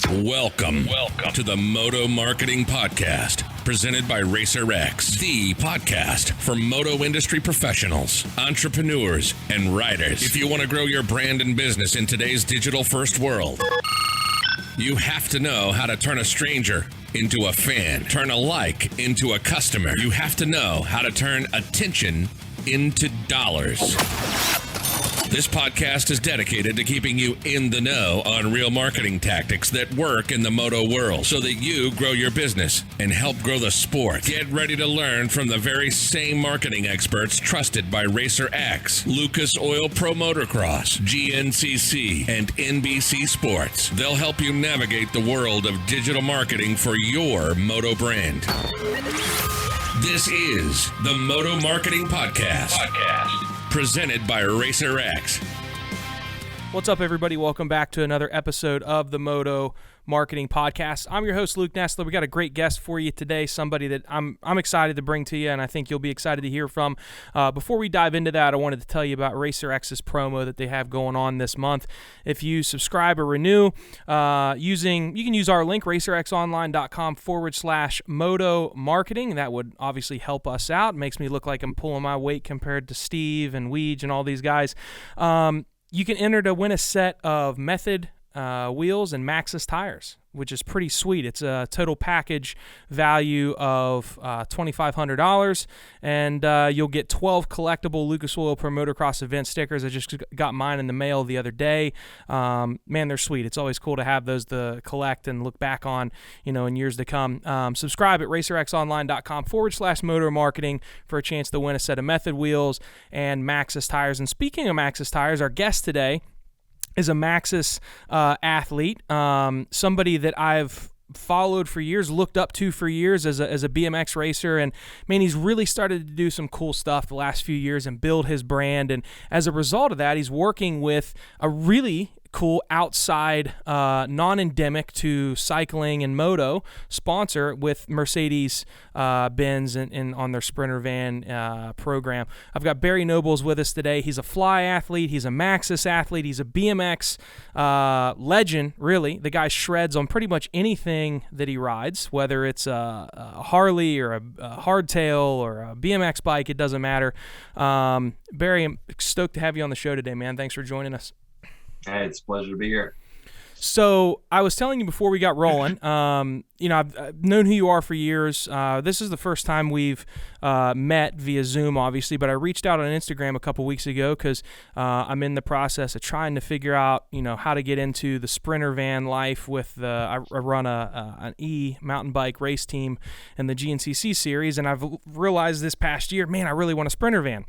Welcome to the Moto Marketing Podcast, presented by RacerX, the podcast for moto industry professionals, entrepreneurs, and riders. If you want to grow your brand and business in today's digital-first world, you have to know how to turn a stranger into a fan, turn a like into a customer. You have to know how to turn attention into dollars. This podcast is dedicated to keeping you in the know on real marketing tactics that work in the moto world so that you grow your business and help grow the sport. Get ready to learn from the very same marketing experts trusted by RacerX, Lucas Oil Pro Motocross, GNCC, and NBC Sports. They'll help you navigate the world of digital marketing for your moto brand. This is the Moto Marketing Podcast. Presented by RacerX. What's up, everybody? Welcome back to another episode of the Moto Marketing Podcast. I'm your host, Luke Nestler. We got a great guest for you today, somebody that I'm excited to bring to you, and I think you'll be excited to hear from. Before we dive into that, I wanted to tell you about RacerX's promo that they have going on this month. If you subscribe or renew, you can use our link, racerxonline.com/moto marketing. That would obviously help us out. It makes me look like I'm pulling my weight compared to Steve and Weege and all these guys. You can enter to win a set of Method wheels and Maxxis tires, which is pretty sweet. It's a total package value of $2,500, and you'll get 12 collectible Lucas Oil Pro Motocross event stickers. I just got mine in the mail the other day. Man, they're sweet. It's always cool to have those to collect and look back on, in years to come. Subscribe at racerxonline.com/motor marketing for a chance to win a set of Method wheels and Maxxis tires. And speaking of Maxxis tires, our guest today is a Maxxis athlete, somebody that I've followed for years, looked up to for years as a BMX racer, and man, he's really started to do some cool stuff the last few years and build his brand. And as a result of that, he's working with a really cool outside, non-endemic to cycling and moto sponsor with Mercedes Benz and on their Sprinter van program. I've got Barry Nobles with us today. He's a fly athlete. He's a Maxxis athlete. He's a BMX legend, really. The guy shreds on pretty much anything that he rides, whether it's a Harley or a hardtail or a BMX bike. It doesn't matter. Barry, I'm stoked to have you on the show today, man. Thanks for joining us. Hey, it's a pleasure to be here. So I was telling you before we got rolling, I've known who you are for years. This is the first time we've met via Zoom, obviously, but I reached out on Instagram a couple weeks ago because I'm in the process of trying to figure out, how to get into the Sprinter van life with I run an E mountain bike race team in the GNCC series, and I've realized this past year, man, I really want a Sprinter van.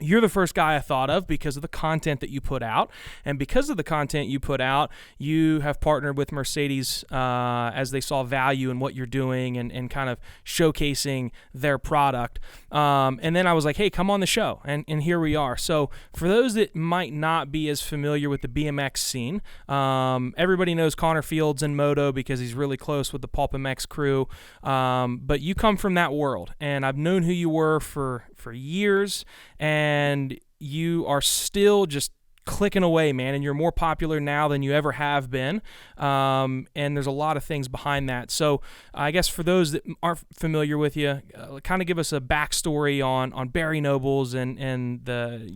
You're the first guy I thought of because of the content that you put out. And because of the content you put out, you have partnered with Mercedes as they saw value in what you're doing and kind of showcasing their product. And then I was like, hey, come on the show. And here we are. So for those that might not be as familiar with the BMX scene, everybody knows Connor Fields in Moto because he's really close with the Pulp MX crew. But you come from that world. And I've known who you were for years, and you are still just clicking away, man, and you're more popular now than you ever have been, and there's a lot of things behind that. So I guess for those that aren't familiar with you, kind of give us a backstory on Barry Nobles and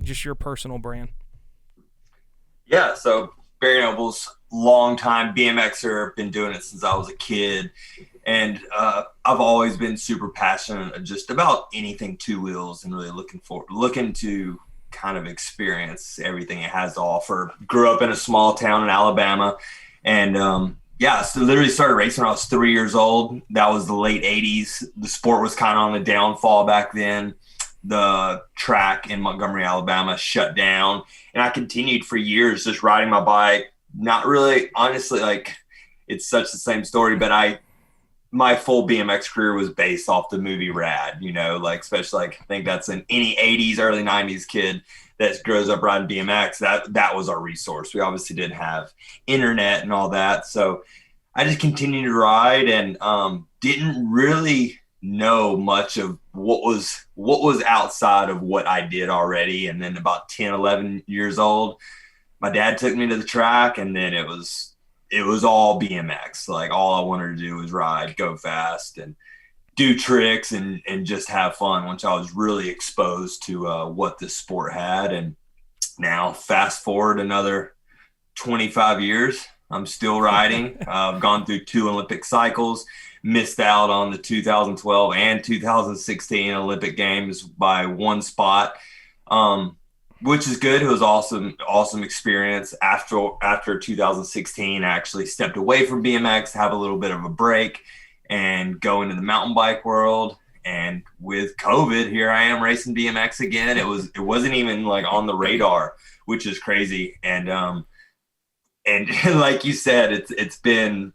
just your personal brand. Yeah, so Barry Nobles, long-time BMXer, been doing it since I was a kid. And I've always been super passionate just about anything two wheels and really looking to kind of experience everything it has to offer. Grew up in a small town in Alabama, and so literally started racing when I was 3 years old. That was the late 80s. The sport was kind of on the downfall back then. The track in Montgomery, Alabama shut down, and I continued for years just riding my bike. Not really, honestly, like it's such the same story, but my full BMX career was based off the movie Rad, especially I think that's in any 80s, early 90s kid that grows up riding BMX. That was our resource. We obviously didn't have internet and all that. So I just continued to ride and didn't really know much of what was outside of what I did already. And then about 10, 11 years old, my dad took me to the track, and then it was it was all BMX. Like all I wanted to do was ride, go fast, and do tricks and just have fun once I was really exposed to what this sport had. And now fast forward another 25 years, I'm still riding. I've gone through 2 Olympic cycles, missed out on the 2012 and 2016 Olympic Games by 1 spot, which is good. It was awesome experience. After 2016, I actually stepped away from BMX, have a little bit of a break, and go into the mountain bike world. And with COVID, here I am racing BMX again. It wasn't even like on the radar, which is crazy. And like you said, it's been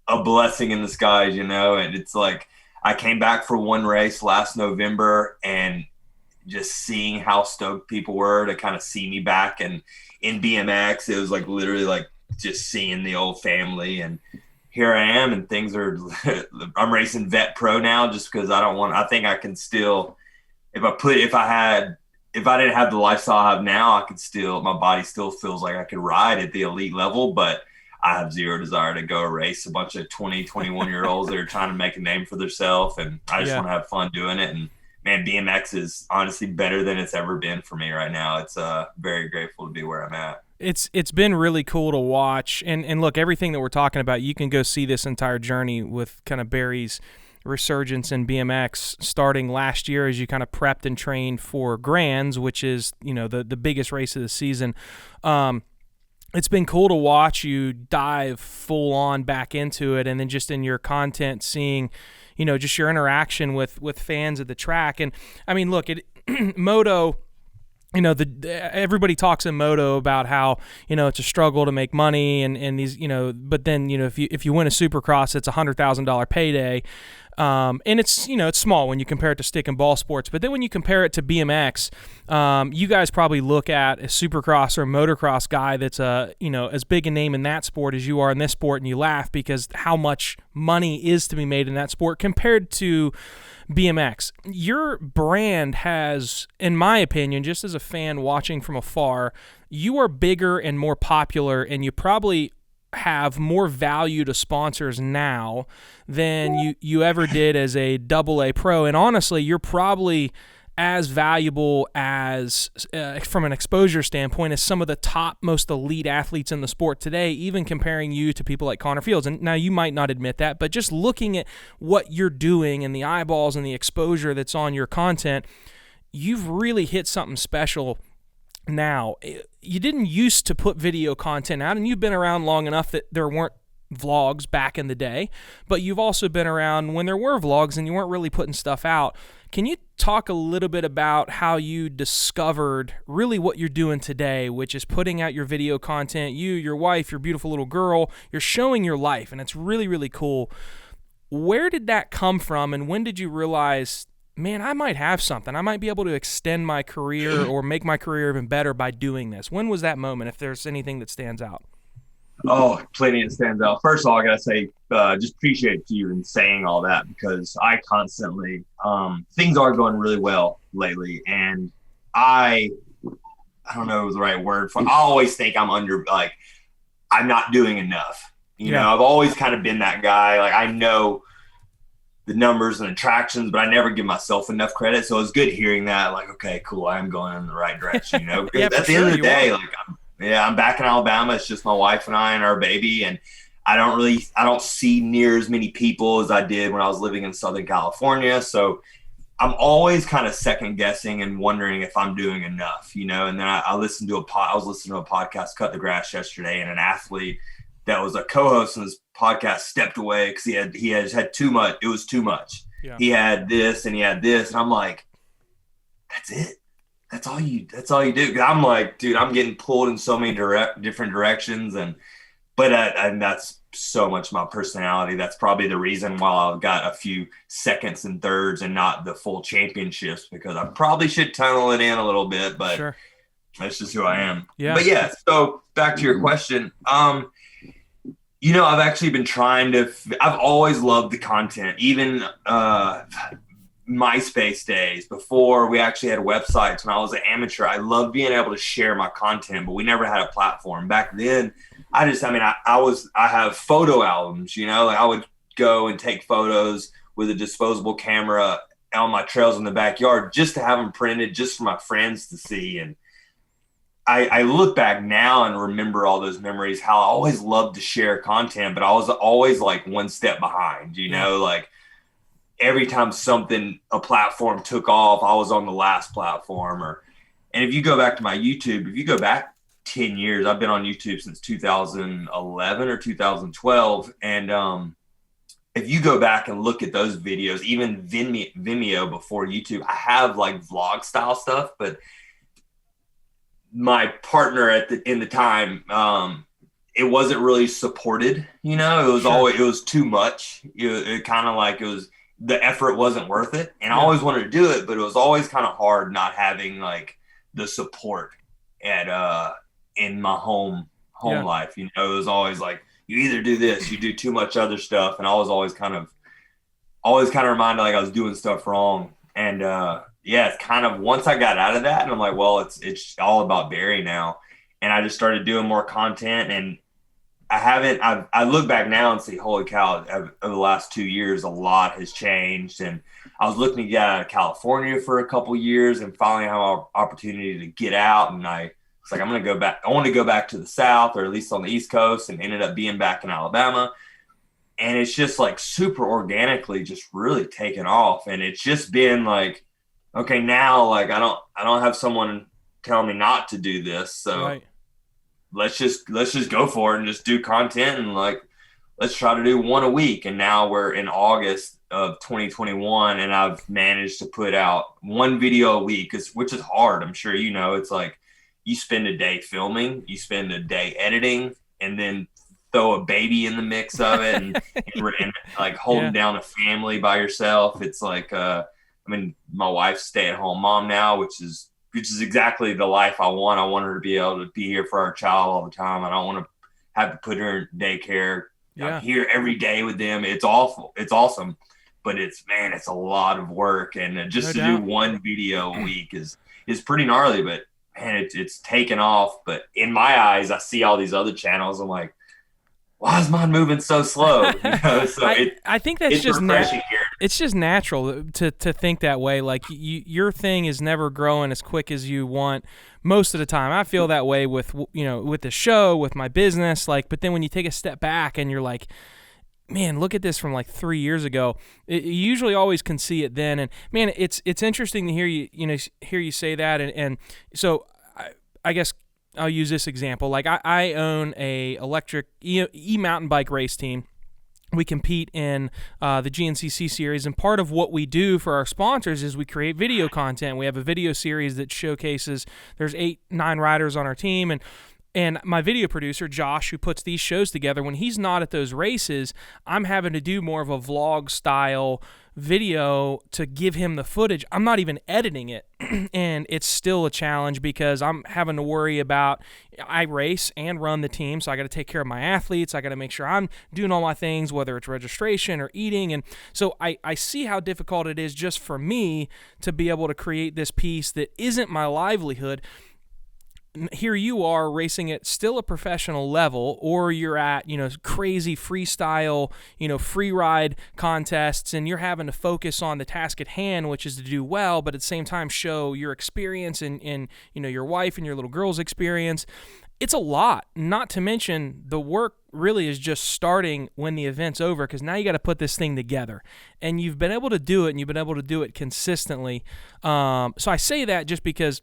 a blessing in disguise, you know. And it's like I came back for one race last November, and just seeing how stoked people were to kind of see me back and in BMX, it was like literally like just seeing the old family. And here I am, and things are I'm racing vet pro now just because I think I can still, if I didn't have the lifestyle I have now, my body still feels like I could ride at the elite level, but I have zero desire to go race a bunch of 20, 21-year-olds that are trying to make a name for themselves. And I just want to have fun doing it. And man, BMX is honestly better than it's ever been for me right now. It's very grateful to be where I'm at. It's been really cool to watch, and look, everything that we're talking about, you can go see this entire journey with kind of Barry's resurgence in BMX starting last year as you kind of prepped and trained for Grands, which is, you know, the biggest race of the season. It's been cool to watch you dive full on back into it, and then just in your content seeing, you know, just your interaction with fans at the track. And I mean, look, Moto, you know, everybody talks in Moto about how, you know, it's a struggle to make money and these, you know, but then, you know, if you win a Supercross, it's $100,000 payday. And it's, you know, it's small when you compare it to stick and ball sports, but then when you compare it to BMX, you guys probably look at a Supercross or a Motocross guy that's you know, as big a name in that sport as you are in this sport, and you laugh because how much money is to be made in that sport compared to BMX. Your brand has, in my opinion, just as a fan watching from afar, you are bigger and more popular, and you probably have more value to sponsors now than you ever did as a AA pro. And honestly, you're probably as valuable as from an exposure standpoint as some of the top most elite athletes in the sport today, even comparing you to people like Connor Fields. And now you might not admit that, but just looking at what you're doing and the eyeballs and the exposure that's on your content, you've really hit something special. Now, you didn't used to put video content out, and you've been around long enough that there weren't vlogs back in the day, but you've also been around when there were vlogs and you weren't really putting stuff out. Can you talk a little bit about how you discovered really what you're doing today, which is putting out your video content, you, your wife, your beautiful little girl, you're showing your life, and it's really, really cool. Where did that come from, and when did you realize, man, I might have something. I might be able to extend my career or make my career even better by doing this? When was that moment, if there's anything that stands out? Oh, plenty that stands out. First of all, I got to say, just appreciate you in saying all that, because I constantly, things are going really well lately. And I don't know the right word for it. I always think I'm not doing enough. You know, I've always kind of been that guy. Like, I know the numbers and attractions, but I never give myself enough credit. So it's good hearing that, like, okay, cool, I am going in the right direction, you know, because at the end of the day, like, I'm back in Alabama. It's just my wife and I and our baby. And I don't see near as many people as I did when I was living in Southern California. So I'm always kind of second guessing and wondering if I'm doing enough, you know. And then I was listening to a podcast, Cut the Grass, yesterday, and an athlete that was a co-host in this podcast stepped away because he had too much. It was too much. Yeah. He had this and he had this, and I'm like, that's it. That's all you do. I'm like, dude, I'm getting pulled in so many different directions, but that's so much my personality. That's probably the reason why I've got a few seconds and thirds and not the full championships, because I probably should tunnel it in a little bit, but sure, that's just who I am. Yeah. But yeah, so back to your question. You know, I've actually been I've always loved the content, even MySpace days before we actually had websites. When I was an amateur, I loved being able to share my content, but we never had a platform. Back then, I have photo albums, like I would go and take photos with a disposable camera on my trails in the backyard just to have them printed just for my friends to see. And I look back now and remember all those memories, how I always loved to share content, but I was always like one step behind, like every time a platform took off, I was on the last platform. And if you go back to my YouTube, if you go back 10 years, I've been on YouTube since 2011 or 2012. And if you go back and look at those videos, even Vimeo before YouTube, I have like vlog style stuff, but my partner in the time, it wasn't really supported, it was always, it was too much. It kind of like the effort wasn't worth it. And I always wanted to do it, but it was always kind of hard not having like the support in my home life. It was always like, you either do this, you do too much other stuff. And I was always kind of reminded like I was doing stuff wrong. And, it's kind of, once I got out of that and I'm like, well, it's all about Barry now. And I just started doing more content, and I look back now and say, holy cow, over the last 2 years, a lot has changed. And I was looking to get out of California for a couple years and finally have an opportunity to get out. And I was like, I'm going to go back. I want to go back to the South, or at least on the East Coast, and ended up being back in Alabama. And it's just like super organically just really taken off. And it's just been like, okay, now like I don't have someone telling me not to do this. So let's just go for it and just do content, and like, let's try to do one a week. And now we're in August of 2021, and I've managed to put out one video a week, which is hard. I'm sure, it's like you spend a day filming, you spend a day editing, and then throw a baby in the mix of it and like holding down a family by yourself. It's like, my wife's stay-at-home mom now, which is exactly the life I want. I want her to be able to be here for our child all the time. I don't want to have to put her in daycare. I'm here every day with them. It's awful. It's awesome, but it's a lot of work. And just to do one video a week is pretty gnarly, but man, it's taken off. But in my eyes, I see all these other channels. I'm like, why is mine moving so slow? So I think that's just it's just natural to think that way. Like your thing is never growing as quick as you want most of the time. I feel that way with the show, with my business. Like, but then when you take a step back and you're like, man, look at this from like 3 years ago. You usually always can see it then. And man, it's interesting to hear you say that. And so I guess I'll use this example. Like I own a electric e-mountain bike race team. We compete in the GNCC series, and part of what we do for our sponsors is we create video content. We have a video series that showcases, there's 8-9 riders on our team, and my video producer, Josh, who puts these shows together, when he's not at those races, I'm having to do more of a vlog style video to give him the footage. I'm not even editing it. And it's still a challenge because I'm having to worry about, I race and run the team, so I got to take care of my athletes. I got to make sure I'm doing all my things, whether it's registration or eating. And so I see how difficult it is just for me to be able to create this piece that isn't my livelihood. Here you are racing at still a professional level, or you're at, crazy freestyle, free ride contests, and you're having to focus on the task at hand, which is to do well, but at the same time show your experience and your wife and your little girl's experience. It's a lot, not to mention the work really is just starting when the event's over, because now you got to put this thing together, and you've been able to do it, and you've been able to do it consistently. So I say that just because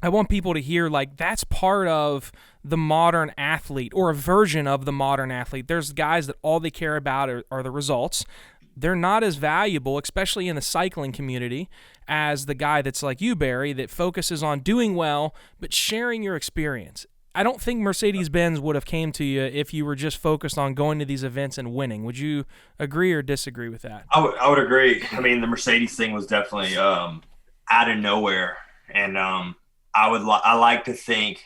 I want people to hear, like, that's part of the modern athlete, or a version of the modern athlete. There's guys that all they care about are the results. They're not as valuable, especially in the cycling community, as the guy that's like you, Barry, that focuses on doing well, but sharing your experience. I don't think Mercedes-Benz would have came to you if you were just focused on going to these events and winning. Would you agree or disagree with that? I would agree. I mean, the Mercedes thing was definitely out of nowhere. And I like to think,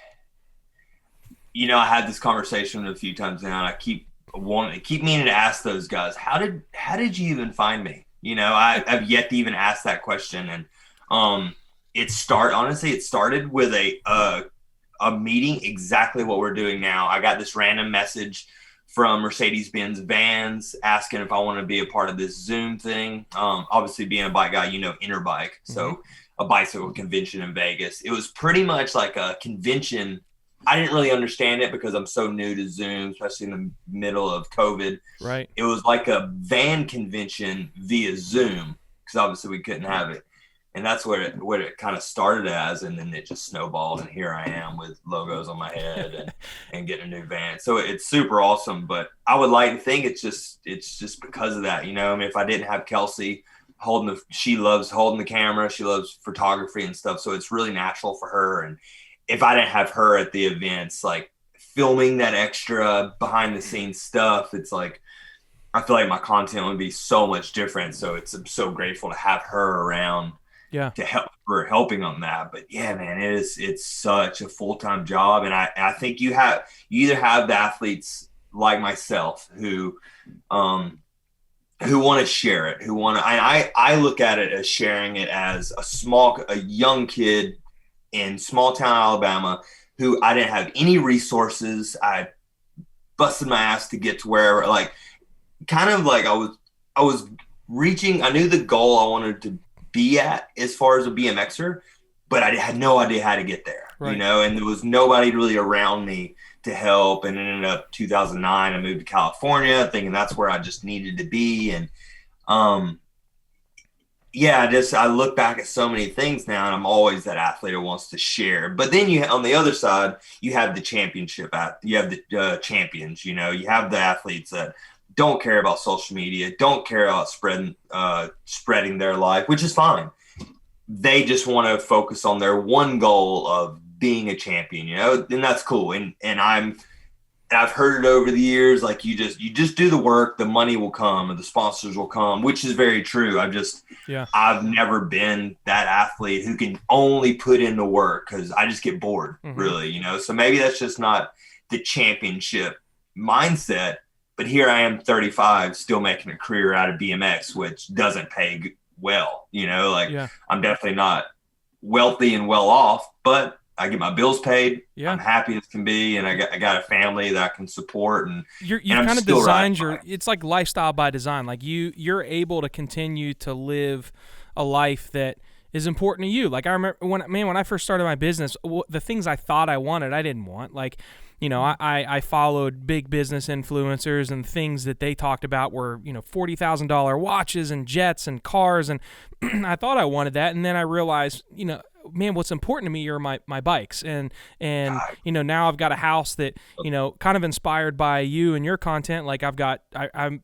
I had this conversation a few times now, and I keep meaning to ask those guys, how did you even find me? I've yet to even ask that question. And it started with a a meeting exactly what we're doing now. I got this random message from Mercedes-Benz Vans asking if I want to be a part of this Zoom thing. Obviously, being a bike guy, Interbike. So a bicycle convention in Vegas. It was pretty much like a convention. I didn't really understand it because I'm so new to Zoom, especially in the middle of COVID. Right. It was like a van convention via Zoom because obviously we couldn't have it. And that's what it kind of started as, and then it just snowballed, and here I am with logos on my head and getting a new van. So it's super awesome, but I would like to think it's just because of that, I mean, if I didn't have Kelsey she loves holding the camera, she loves photography and stuff, so it's really natural for her. And if I didn't have her at the events, like filming that extra behind the scenes stuff, it's like I feel like my content would be so much different. So I'm so grateful to have her around. Yeah. To help for helping on that. But yeah, man, it's such a full-time job. And I think you either have the athletes like myself who want to share it, I look at it as sharing it as a young kid in small town Alabama who I didn't have any resources. I busted my ass to get to wherever, like kind of like I was reaching, I knew the goal I wanted to be at as far as a BMXer, but I had no idea how to get there, right. And there was nobody really around me to help. And it ended up 2009, I moved to California thinking that's where I just needed to be. And I look back at so many things now, and I'm always that athlete who wants to share. But then on the other side, you have the championship, you have the champions, you have the athletes that don't care about social media, don't care about spreading their life, which is fine. They just want to focus on their one goal of being a champion, and that's cool. And I've heard it over the years, like you just do the work, the money will come and the sponsors will come, which is very true. I've never been that athlete who can only put in the work because I just get bored, really, So maybe that's just not the championship mindset. But here I am, 35, still making a career out of BMX, which doesn't pay well. I'm definitely not wealthy and well off, but I get my bills paid. Yeah. I'm happy as can be, and I got a family that I can support. And you've kind of designed it's like lifestyle by design. Like you're able to continue to live a life that is important to you. Like I remember when I first started my business, the things I thought I wanted, I didn't want. Like, I followed big business influencers, and things that they talked about were, $40,000 watches and jets and cars. And I thought I wanted that. And then I realized, man, what's important to me are my bikes. And now I've got a house that, kind of inspired by you and your content. Like I'm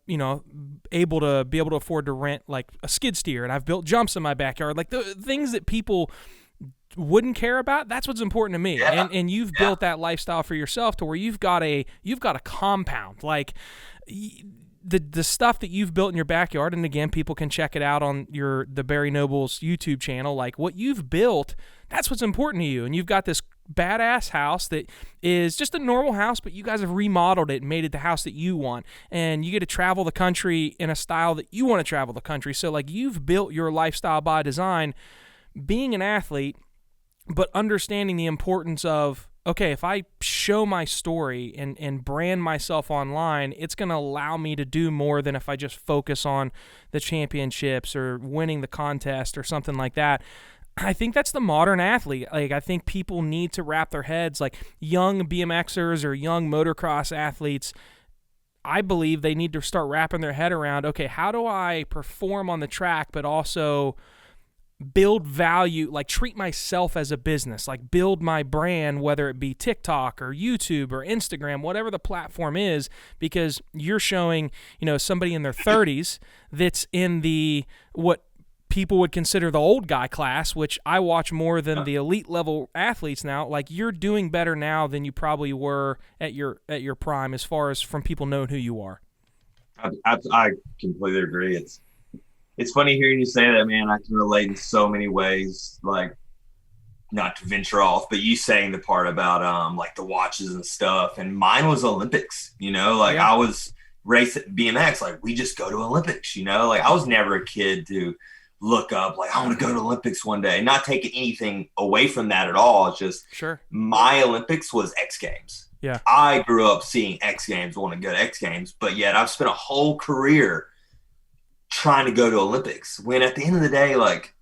able to afford to rent like a skid steer, and I've built jumps in my backyard, like the things that people wouldn't care about. That's what's important to me. Yeah. And you've built that lifestyle for yourself to where you've got a compound, like the stuff that you've built in your backyard. And again, people can check it out on the Barry Noble's YouTube channel. Like what you've built, that's what's important to you. And you've got this badass house that is just a normal house, but you guys have remodeled it and made it the house that you want. And you get to travel the country in a style that you want to travel the country. So like you've built your lifestyle by design, being an athlete, but understanding the importance of, okay, if I show my story and brand myself online, it's going to allow me to do more than if I just focus on the championships or winning the contest or something like that. I think that's the modern athlete. Like, I think people need to wrap their heads, like young BMXers or young motocross athletes, I believe they need to start wrapping their head around, okay, how do I perform on the track, but also build value, like treat myself as a business, like build my brand, whether it be TikTok or YouTube or Instagram, whatever the platform is, because you're showing, somebody in their 30s that's in what people would consider the old guy class, which I watch more than the elite level athletes now. Like you're doing better now than you probably were at your prime, as far as from people knowing who you are. I completely agree. It's funny hearing you say that, man. I can relate in so many ways, like not to venture off, but you saying the part about like the watches and stuff. And mine was Olympics, I was racing BMX, like we just go to Olympics, like I was never a kid to look up like I want to go to Olympics one day. Not taking anything away from that at all. It's just my Olympics was X Games. Yeah. I grew up seeing X Games, wanting to go to X Games, but yet I've spent a whole career trying to go to Olympics. When at the end of the day, like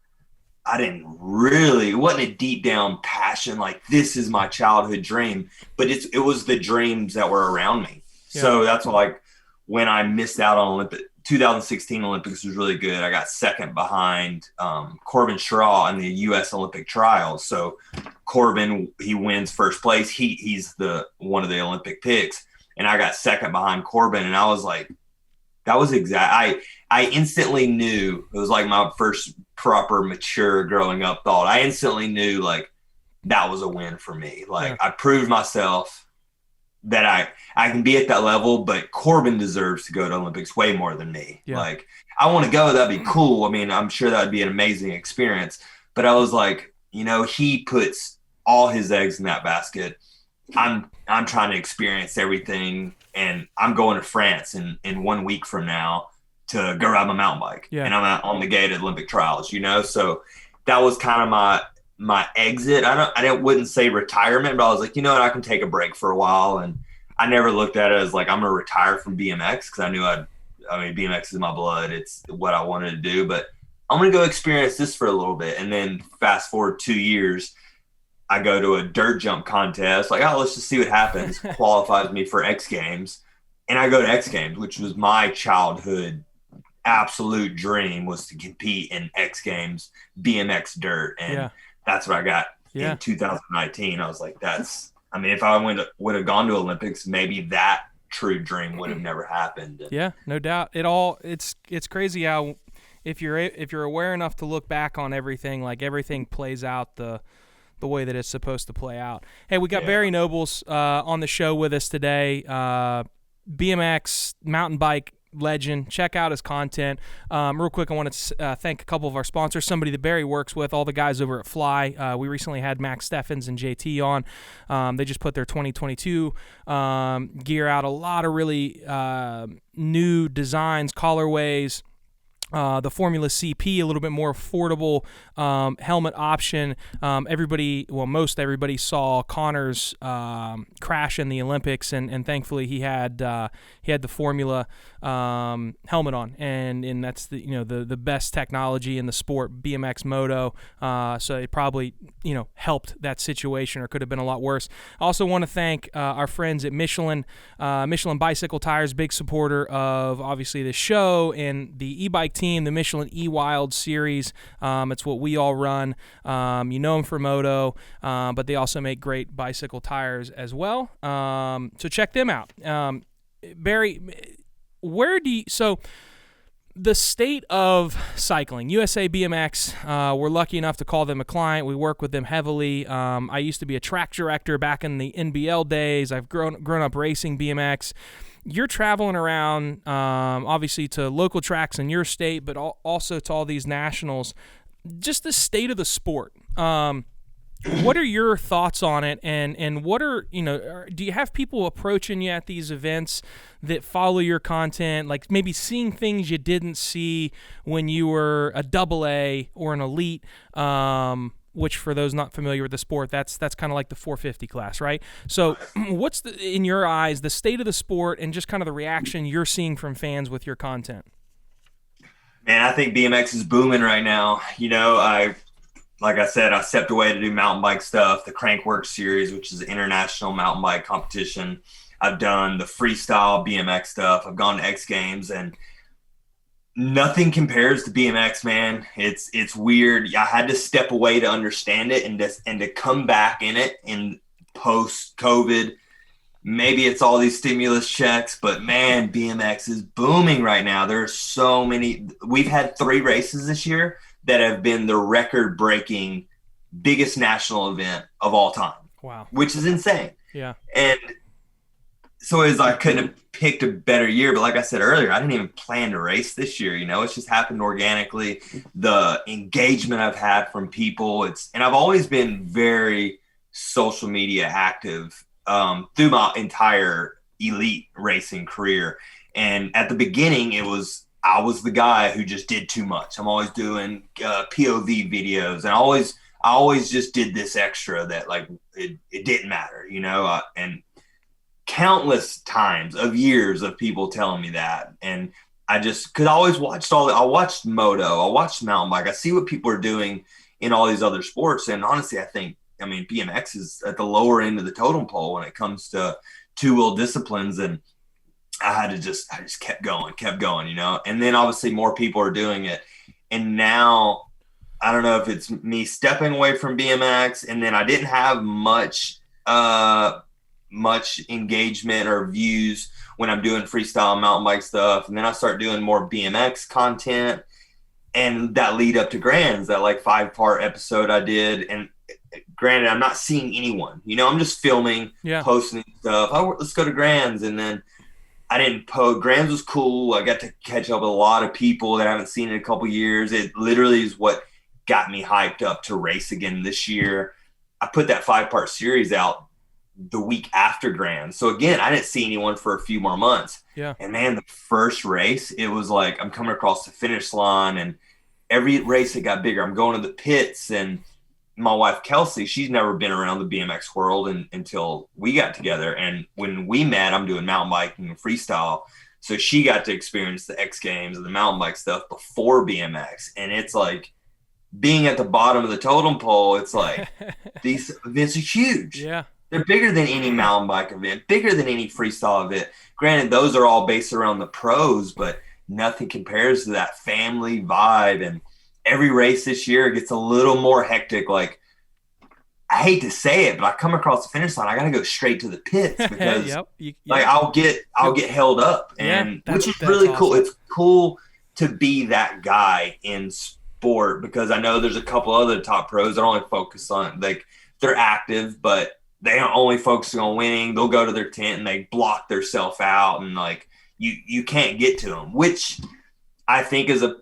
it wasn't a deep down passion. Like this is my childhood dream, but it was the dreams that were around me. Yeah. So that's why, like, when I missed out on 2016 Olympics was really good. I got second behind Corbin Schraw in the U.S. Olympic trials. So Corbin, he wins first place. He's one of the Olympic picks, and I got second behind Corbin. And I was like, that was exact. I instantly knew it was like my first proper mature growing up thought. I instantly knew like that was a win for me. Like I proved myself that I can be at that level, but Corbin deserves to go to Olympics way more than me. Yeah. Like I want to go, that'd be cool. I mean, I'm sure that'd be an amazing experience, but I was like, he puts all his eggs in that basket. I'm trying to experience everything, and I'm going to France in 1 week from now to go ride my mountain bike. Yeah. And I'm out on the gate at Olympic trials, so that was kind of my exit. I wouldn't say retirement, but I was like, I can take a break for a while. And I never looked at it as like, I'm going to retire from BMX, because I knew BMX is my blood. It's what I wanted to do, but I'm going to go experience this for a little bit. And then fast forward 2 years, I go to a dirt jump contest. Like, let's just see what happens. Qualifies me for X Games. And I go to X Games, which was my childhood absolute dream, was to compete in X Games, BMX dirt. And that's what I got in 2019. I was like, if I would have gone to Olympics, maybe that true dream would have never happened. Yeah, no doubt. It's crazy how if you're aware enough to look back on everything, like everything plays out the way that it's supposed to play out. Hey, we got Barry Nobles on the show with us today. BMX mountain bike legend. Check out his content. Real quick, I want to thank a couple of our sponsors, somebody that Barry works with, all the guys over at Fly. We recently had Max Steffens and JT on. They just put their 2022 gear out. A lot of really new designs, colorways. The Formula CP, a little bit more affordable helmet option. Most everybody saw Connor's crash in the Olympics, and thankfully he had the Formula helmet on, and that's the best technology in the sport, BMX Moto. So it probably helped that situation, or could have been a lot worse. I also want to thank our friends at Michelin. Michelin Bicycle Tires, big supporter of obviously the show and the e-bike team, the Michelin E-Wild series. It's what we all run. You know them for Moto, but they also make great bicycle tires as well. So check them out. Barry, the state of cycling, USA BMX, we're lucky enough to call them a client. We work with them heavily. I used to be a track director back in the NBL days. I've grown up racing BMX. You're traveling around, obviously, to local tracks in your state, but also to all these nationals. Just the state of the sport. What are your thoughts on it, and what are, do you have people approaching you at these events that follow your content, like maybe seeing things you didn't see when you were a AA or an elite, which for those not familiar with the sport, that's kind of like the 450 class, right? So what's in your eyes, the state of the sport and just kind of the reaction you're seeing from fans with your content? Man, I think BMX is booming right now. Like I said, I stepped away to do mountain bike stuff, the Crankworks series, which is an international mountain bike competition. I've done the freestyle BMX stuff. I've gone to X Games, and nothing compares to BMX, man. It's weird. I had to step away to understand it and to come back in it in post-COVID. Maybe it's all these stimulus checks, but man, BMX is booming right now. There's so many. We've had 3 races this year that have been the record-breaking biggest national event of all time. Wow. Which is insane. Yeah. And so I couldn't have picked a better year, but like I said earlier, I didn't even plan to race this year. It's just happened organically. The engagement I've had from people, and I've always been very social media active through my entire elite racing career. And at the beginning, it was I was the guy who just did too much. I'm always doing POV videos, and I always just did this extra that like it didn't matter, and countless times of years of people telling me that. And because I always watched I watched Moto, I watched mountain bike, I see what people are doing in all these other sports. And honestly, I mean, BMX is at the lower end of the totem pole when it comes to two-wheel disciplines. And I just kept going, and then obviously more people are doing it. And now I don't know if it's me stepping away from BMX, and then I didn't have much engagement or views when I'm doing freestyle mountain bike stuff. And then I start doing more BMX content, and that lead up to Grands, that like 5-part episode I did. And granted, I'm not seeing anyone, I'm just filming, posting stuff. Oh, let's go to Grands. And then I didn't post. Grands was cool. I got to catch up with a lot of people that I haven't seen in a couple years. It literally is what got me hyped up to race again this year. I put that 5-part series out the week after Grands. So again, I didn't see anyone for a few more months. Yeah. And man, the first race, it was like I'm coming across the finish line, and every race it got bigger. I'm going to the pits, and my wife Kelsey, she's never been around the BMX world until we got together. And when we met, I'm doing mountain biking and freestyle, so she got to experience the X Games and the mountain bike stuff before BMX. And it's like being at the bottom of the totem pole. It's like these events are huge. Yeah, they're bigger than any mountain bike event, bigger than any freestyle event. Granted, those are all based around the pros, but nothing compares to that family vibe. And every race this year gets a little more hectic. Like, I hate to say it, but I come across the finish line, I got to go straight to the pits because like I'll get held up, and which is really awesome. Cool. It's cool to be that guy in sport, because I know there's a couple other top pros that only focus on, like, they're active, but they don't only focus on winning. They'll go to their tent and they block themselves out, and like you can't get to them, which I think is a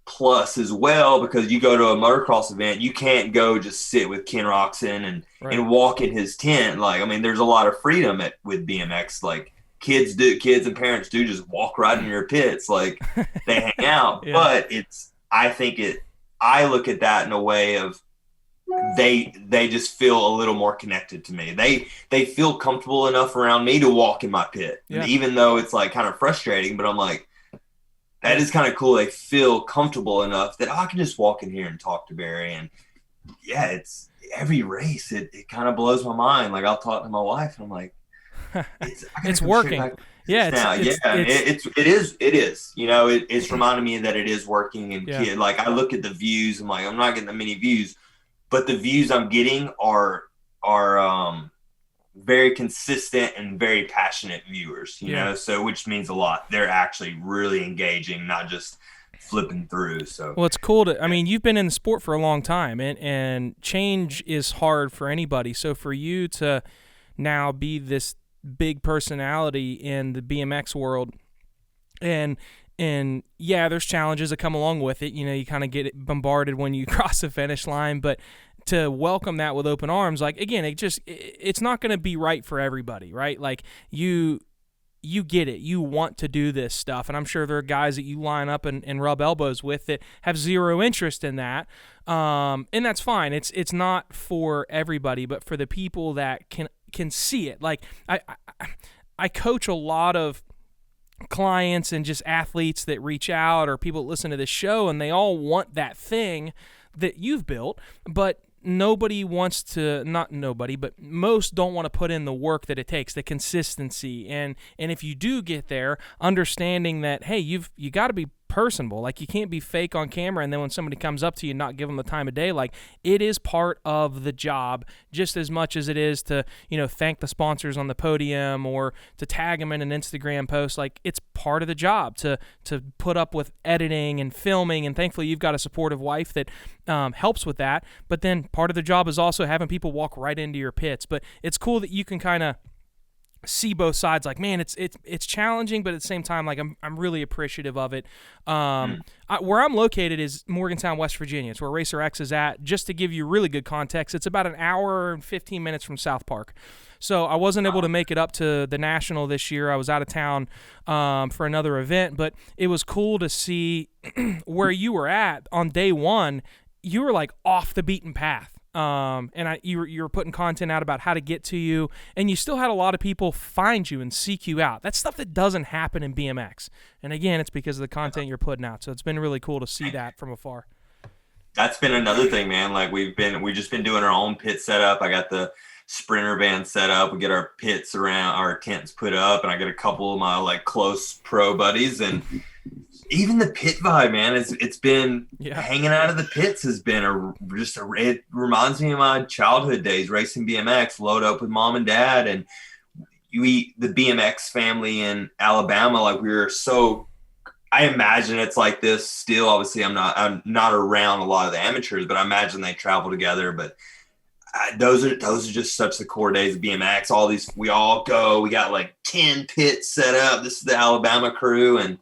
plus as well, because you go to a motocross event, you can't go just sit with Ken Roxon and walk in his tent. Like, I mean, there's a lot of freedom with BMX. Like, kids and parents do just walk right in your pits, like they hang out. But I look at that in a way of they just feel a little more connected to me. They feel comfortable enough around me to walk in my pit, even though it's like kind of frustrating. But I'm like, that is kind of cool. They feel comfortable enough that I can just walk in here and talk to Barry. And it's every race. It kind of blows my mind. Like, I'll talk to my wife, and I'm like, it's working. It is. It's reminding me that it is working. And like, I look at the views. I'm like, I'm not getting that many views, but the views I'm getting are very consistent and very passionate viewers, you know, so which means a lot. They're actually really engaging, not just flipping through. So, well, it's cool I mean, you've been in the sport for a long time, and change is hard for anybody. So for you to now be this big personality in the BMX world, and there's challenges that come along with it. You kind of get bombarded when you cross the finish line, but to welcome that with open arms, like, again, it's not going to be right for everybody, right? Like, you get it. You want to do this stuff, and I'm sure there are guys that you line up and rub elbows with that have zero interest in that, and that's fine. It's not for everybody, but for the people that can see it. Like, I coach a lot of clients and just athletes that reach out, or people that listen to this show, and they all want that thing that you've built, but nobody wants to, not nobody, but most don't want to put in the work that it takes, the consistency. And if you do get there, understanding that, hey, you got to be personable. Like, you can't be fake on camera, and then when somebody comes up to you, not give them the time of day. Like, it is part of the job just as much as it is to, thank the sponsors on the podium or to tag them in an Instagram post. Like, it's part of the job to put up with editing and filming, and thankfully you've got a supportive wife that helps with that. But then part of the job is also having people walk right into your pits. But it's cool that you can kind of see both sides. Like, man, it's challenging, but at the same time, like I'm really appreciative of it. Where I'm located is Morgantown, West Virginia. It's where Racer X is at. Just to give you really good context, it's about an hour and 15 minutes from South Park. So I wasn't able to make it up to the National this year. I was out of town for another event, but it was cool to see where you were at on day one. You were like off the beaten path. And you were putting content out about how to get to you, and you still had a lot of people find you and seek you out. That's stuff that doesn't happen in BMX. And again, it's because of the content you're putting out. So it's been really cool to see that from afar. That's been another thing, man. Like we've just been doing our own pit setup. I got the sprinter van set up. We get our pits around, our tents put up, and I get a couple of my like close pro buddies, and even the pit vibe, man. It's been hanging out of the pits has been it reminds me of my childhood days racing BMX, load up with mom and dad, and the BMX family in Alabama. Like I imagine it's like this still. Obviously, I'm not around a lot of the amateurs, but I imagine they travel together. But those are just such the core days of BMX. All these, we all go. We got like 10 pits set up. This is the Alabama crew, and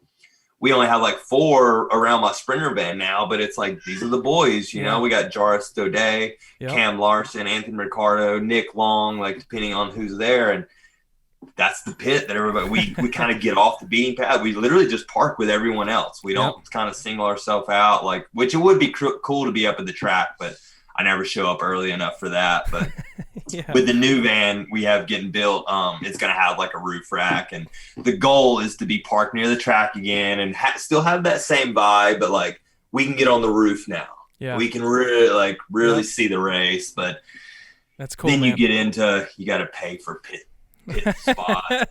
we only have like 4 around my sprinter van now. But it's like these are the boys, you know. We got Jarvis Daudet, Cam Larson, Anthony Ricardo, Nick Long, like depending on who's there, and that's the pit that everybody we kind of get off the beating path. We literally just park with everyone else. We don't kind of single ourselves out, like, which it would be cool to be up at the track, but I never show up early enough for that. But with the new van we have getting built, it's going to have like a roof rack, and the goal is to be parked near the track again and still have that same vibe, but like we can get on the roof now. We can really see the race. But that's cool. Then man. you get into, you got to pay for pit spot.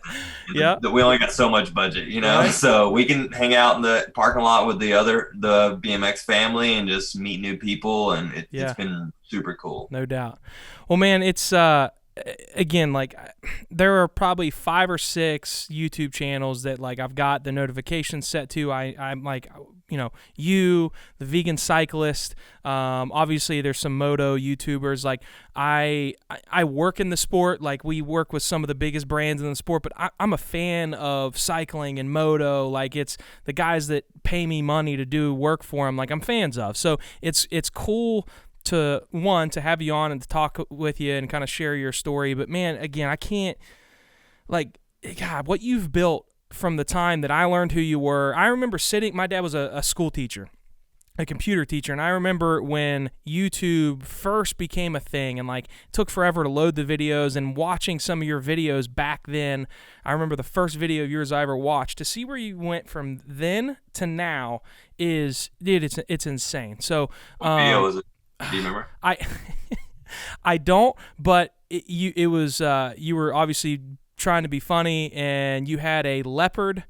We only got so much budget, you know. So we can hang out in the parking lot with the BMX family and just meet new people, and it's been super cool. No doubt. Well, man, it's again, like, there are probably 5 or 6 YouTube channels that like I've got the notifications set to. I'm like, you know, the vegan cyclist. Obviously there's some moto YouTubers. Like I work in the sport. Like we work with some of the biggest brands in the sport, but I'm a fan of cycling and moto. Like it's the guys that pay me money to do work for them. Like I'm fans of. So it's cool to have you on and to talk with you and kind of share your story. But man, again, I can't, like, God, what you've built from the time that I learned who you were. I remember my dad was a school teacher, a computer teacher, and I remember when YouTube first became a thing and like it took forever to load the videos, and watching some of your videos back then. I remember the first video of yours I ever watched. To see where you went from then to now it's insane. So what video was it? Do you remember? I don't, but you were obviously trying to be funny, and you had a leopard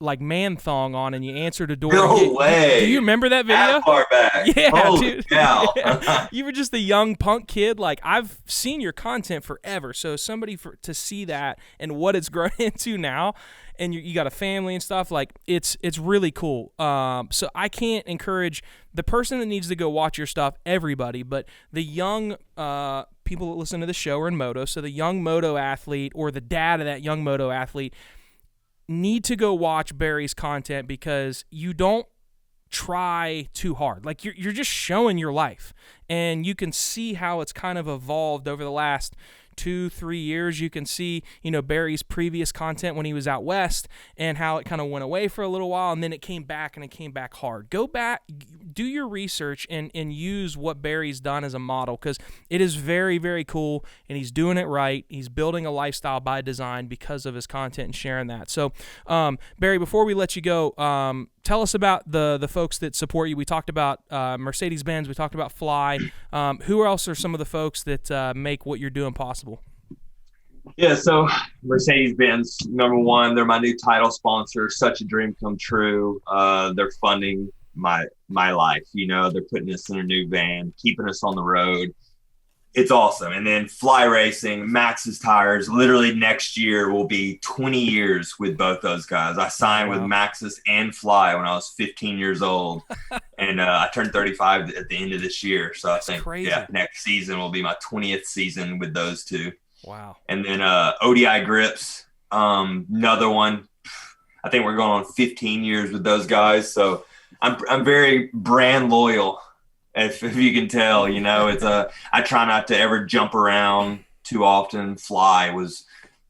like man thong on, and you answered a door. No way. Do you remember that video? That far back. Yeah, holy dude. cow. Yeah. You were just a young punk kid. Like I've seen your content forever, so somebody to see that and what it's grown into now, and you got a family and stuff, like it's really cool. So I can't encourage the person that needs to go watch your stuff, everybody, but the young people that listen to the show are in moto, so the young moto athlete or the dad of that young moto athlete need to go watch Barry's content, because you don't try too hard. Like you're just showing your life, and you can see how it's kind of evolved over the last 2-3 years. You can see, Barry's previous content when he was out west, and how it kind of went away for a little while, and then it came back, and it came back hard. Go back, do your research, and use what Barry's done as a model, because it is very, very cool, and he's doing it right. He's building a lifestyle by design because of his content and sharing that. So, Barry, before we let you go, tell us about the folks that support you. We talked about Mercedes-Benz. We talked about Fly. Who else are some of the folks that make what you're doing possible? Yeah, so Mercedes-Benz, number one, they're my new title sponsor. Such a dream come true. They're funding my life. They're putting us in a new van, keeping us on the road. It's awesome. And then Fly Racing, Max's Tires, literally next year will be 20 years with both those guys. I signed with Max's and Fly when I was 15 years old, and I turned 35 at the end of this year. So I think, next season will be my 20th season with those two. Wow. And then ODI grips, another one. I think we're going on 15 years with those guys. So I'm very brand loyal, if you can tell. It's I try not to ever jump around too often. Fly was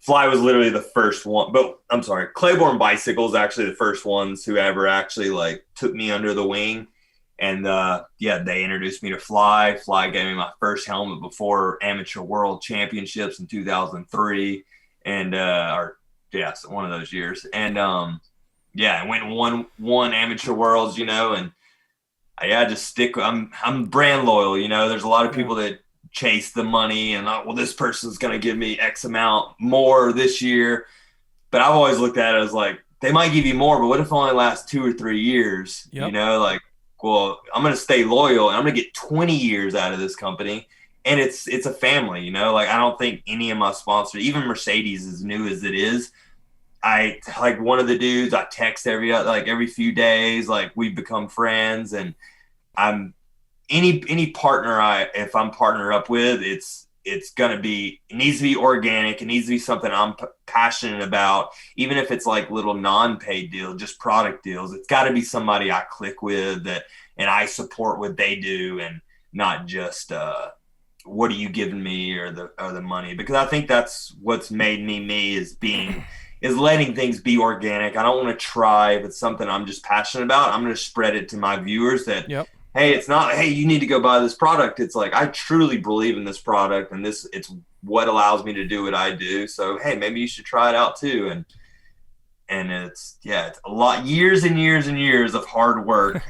literally the first one, but I'm sorry, Claiborne Bicycles actually the first ones who ever actually like took me under the wing. And they introduced me to Fly. Fly gave me my first helmet before Amateur World Championships in 2003, and one of those years. And I went and won Amateur Worlds, and I just stick. I'm brand loyal, There's a lot of people that chase the money and this person's gonna give me X amount more this year, but I've always looked at it as like they might give you more, but what if it only lasts 2 or 3 years? Yep. Well, I'm going to stay loyal and I'm going to get 20 years out of this company. And it's a family, I don't think any of my sponsors, even Mercedes, as new as it is, I like one of the dudes I text every few days, like we've become friends. And I'm any partner if I'm partnered up with, it needs to be organic. It needs to be something I'm passionate about, even if it's like little non-paid deal, just product deals. It's got to be somebody I click with and I support what they do, and not just what are you giving me or the money, because I think that's what's made me is letting things be organic. I don't want to try. If it's something I'm just passionate about, I'm going to spread it to my viewers that, hey, it's not, hey, you need to go buy this product. It's like, I truly believe in this product, and it's what allows me to do what I do. So, hey, maybe you should try it out too. And it's a lot, years and years and years of hard work.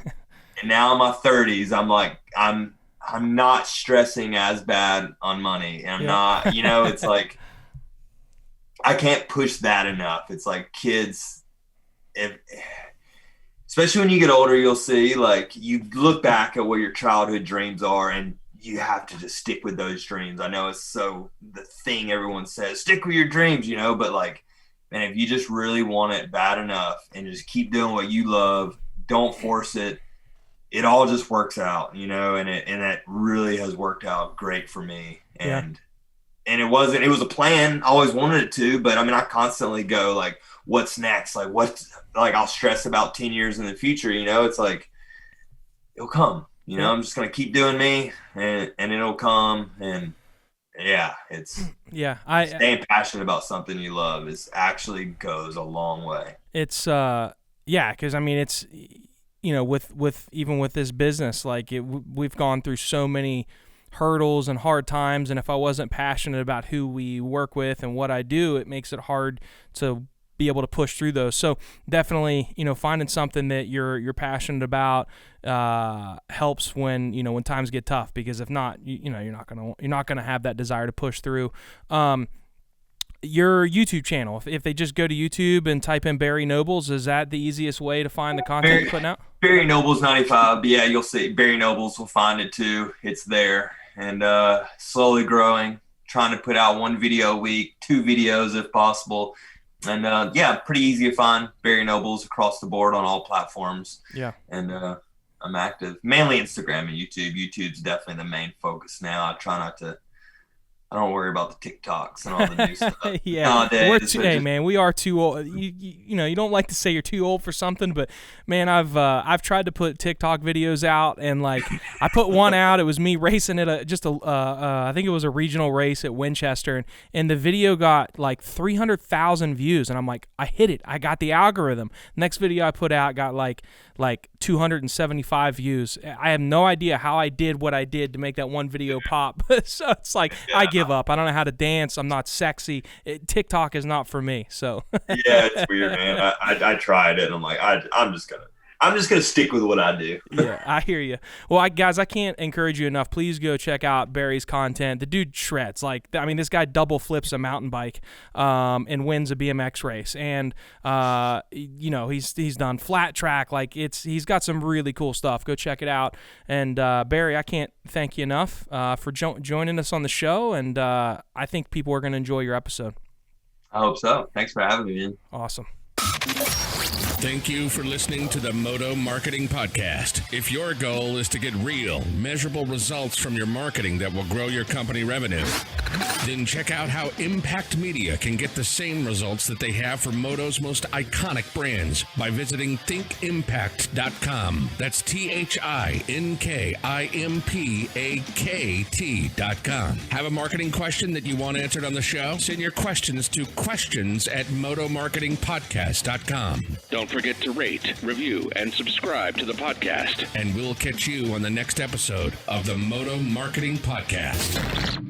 And now in my 30s, I'm like, I'm not stressing as bad on money. And I'm not, it's like, I can't push that enough. It's like kids, especially when you get older, you'll see, like, you look back at what your childhood dreams are, and you have to just stick with those dreams. I know it's so the thing everyone says, stick with your dreams, but like, man, if you just really want it bad enough and just keep doing what you love, don't force it. It all just works out, and it really has worked out great for me. And it was a plan. I always wanted it to, but I mean, I constantly go like, what's next? Like I'll stress about 10 years in the future, it's like, it'll come, I'm just going to keep doing me and it'll come. And staying passionate about something you love actually goes a long way. It's, cause I mean, it's, with even with this business, like we've gone through so many hurdles and hard times. And if I wasn't passionate about who we work with and what I do, it makes it hard to be able to push through those. So definitely, finding something that you're passionate about helps when when times get tough, because if not, you're not gonna have that desire to push through. Your YouTube channel, if they just go to YouTube and type in Barry Nobles, is that the easiest way to find the content you're putting out? Barry Nobles 95. Yeah, you'll see Barry Nobles will find it too. It's there, and slowly growing, trying to put out 1 video a week, 2 videos if possible. And pretty easy to find Barry Nobles across the board on all platforms. Yeah. And I'm active, mainly Instagram and YouTube. YouTube's definitely the main focus now. I don't worry about the TikToks and all the new stuff. Nowadays, hey man, we are too old. You don't like to say you're too old for something, but man, I've tried to put TikTok videos out, and like I put one out. It was me racing at I think it was a regional race at Winchester, and the video got like 300,000 views, and I'm like, I hit it. I got the algorithm. Next video I put out got like 275 views. I have no idea how I did what I did to make that one video pop. So it's like, I give up. I don't know how to dance. I'm not sexy. TikTok is not for me. So it's weird, man. I tried it, and I'm like, I'm just gonna stick with what I do. Yeah, I hear you. Well, guys, I can't encourage you enough. Please go check out Barry's content. The dude shreds. Like, I mean, this guy double flips a mountain bike and wins a BMX race. And he's done flat track. Like, he's got some really cool stuff. Go check it out. And Barry, I can't thank you enough for joining us on the show. And I think people are going to enjoy your episode. I hope so. Thanks for having me, man. Awesome. Thank you for listening to the Moto Marketing Podcast. If your goal is to get real, measurable results from your marketing that will grow your company revenue, then check out how Impact Media can get the same results that they have for Moto's most iconic brands by visiting thinkimpact.com. That's THINKIMPAKT.com. Have a marketing question that you want answered on the show? Send your questions to questions@motomarketingpodcast.com. Don't forget to rate, review, and subscribe to the podcast. And we'll catch you on the next episode of the Moto Marketing Podcast.